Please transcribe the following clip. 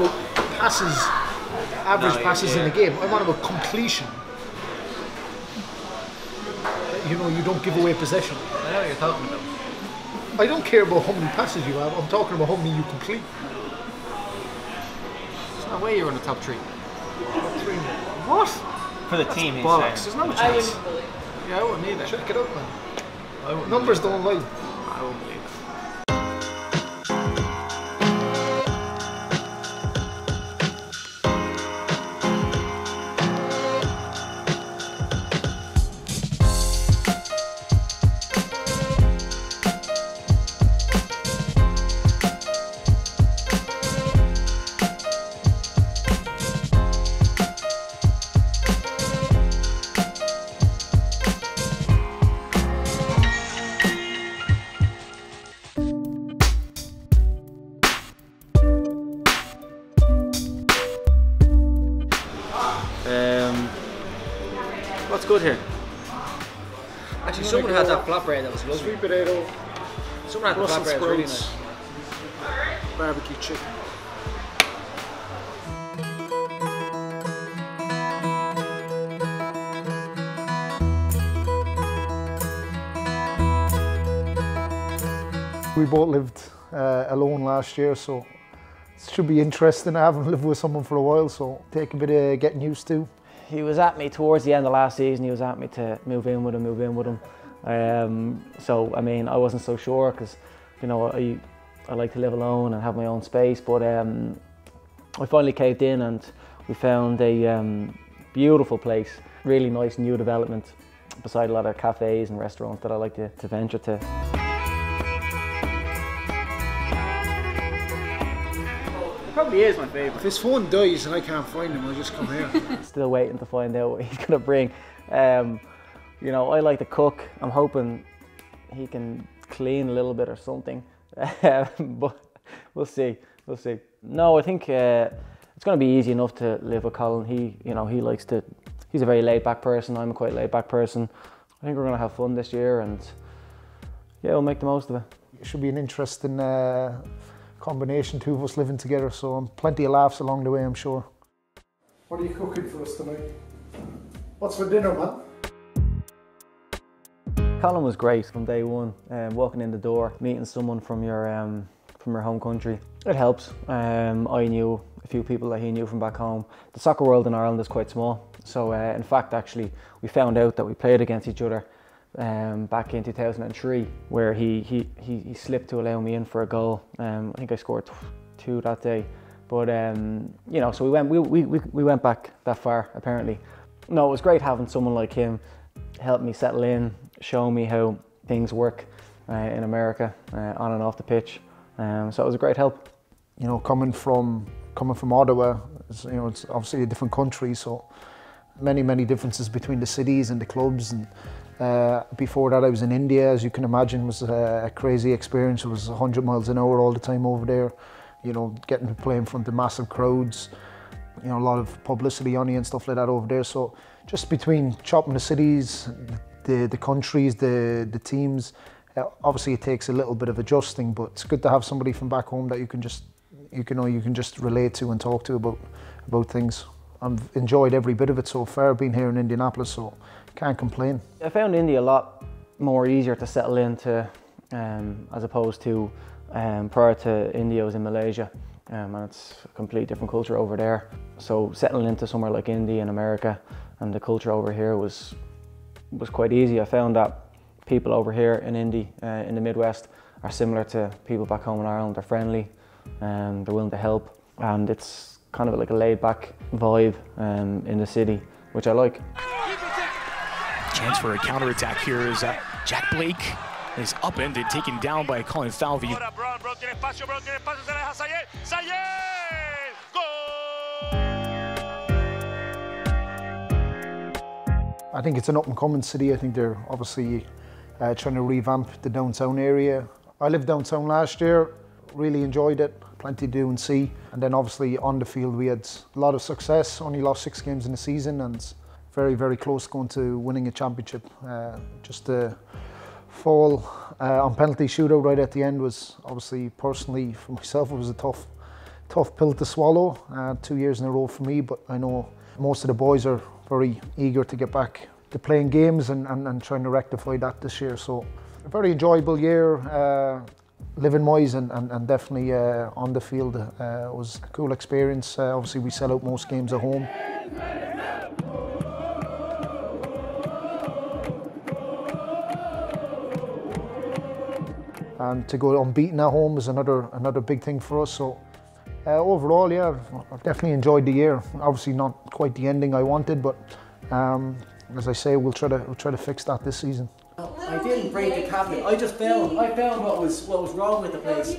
about passes, average passes in the game. I'm on about completion. You know, you don't give away possession. I know what you're talking about. I don't care about how many passes you have. I'm talking about how many you complete. There's no way you're in the top 3. Top 3. What? For the team, he's bollocks. saying. There's no chance. Yeah, I wouldn't either. Check it out, man. I wouldn't Numbers believe don't lie. that. I wouldn't believe it. What's good here? Actually, someone had that flatbread that was lovely. Sweet potato. Someone had the flatbread, it was really nice. Barbecue chicken. We both lived alone last year, so it should be interesting. I haven't lived with someone for a while, so take a bit of getting used to. He was at me towards the end of last season. He was at me to move in with him. So I mean, I wasn't so sure because, you know, I like to live alone and have my own space. But I finally caved in, and we found a beautiful place, really nice new development beside a lot of cafes and restaurants that I like to venture to. Probably is my favourite. If his phone dies and I can't find him, I'll just come here. Still waiting to find out what he's going to bring. You know, I like to cook. I'm hoping he can clean a little bit or something. But we'll see. We'll see. No, I think it's going to be easy enough to live with Colin. He likes to. He's a very laid-back person. I'm a quite laid-back person. I think we're going to have fun this year, and yeah, we'll make the most of it. It should be an interesting combination, two of us living together, so plenty of laughs along the way, I'm sure. What are you cooking for us tonight? What's for dinner, man? Colin was great from day one. Walking in the door, meeting someone from your home country, it helps. I knew a few people that he knew from back home. The soccer world in Ireland is quite small, so in fact, actually, we found out that we played against each other back in 2003, where he slipped to allow me in for a goal. I think I scored 2 that day, but you know, so we went back that far apparently. No, it was great having someone like him help me settle in, show me how things work in America, on and off the pitch. So it was a great help. You know, coming from Ottawa, you know, it's obviously a different country, so many differences between the cities and the clubs. And before that, I was in India, as you can imagine. It was a crazy experience. It was 100 miles an hour all the time over there. You know, getting to play in front of massive crowds. You know, a lot of publicity on you and stuff like that over there. So just between chopping the cities, the countries, the teams, obviously it takes a little bit of adjusting, but it's good to have somebody from back home that you can just relate to and talk to about things. I've enjoyed every bit of it so far, being here in Indianapolis, so can't complain. I found Indy a lot more easier to settle into as opposed to prior to Indy I was in Malaysia, and it's a completely different culture over there. So settling into somewhere like Indy in America, and the culture over here was quite easy. I found that people over here in Indy, in the Midwest, are similar to people back home in Ireland. They're friendly, they're willing to help, and it's kind of like a laid-back vibe in the city, which I like. Chance for a counter-attack here is Jack Blake is upended, taken down by Colin Falvey. I think it's an up-and-coming city. I think they're obviously trying to revamp the downtown area. I lived downtown last year, really enjoyed it, plenty to do and see. And then obviously on the field we had a lot of success, only lost 6 games in the season, and very close going to winning a championship. Just the fall on penalty shootout right at the end was obviously, personally for myself, it was a tough tough pill to swallow, 2 years in a row for me, but I know most of the boys are very eager to get back to playing games and trying to rectify that this year. So a very enjoyable year, living wise and definitely on the field. It was a cool experience. Obviously we sell out most games at home. And to go unbeaten at home is another big thing for us. So overall, yeah, I've definitely enjoyed the year. Obviously not quite the ending I wanted, but as I say, we'll try to fix that this season. I didn't break the cabinet. I found what was wrong with the place.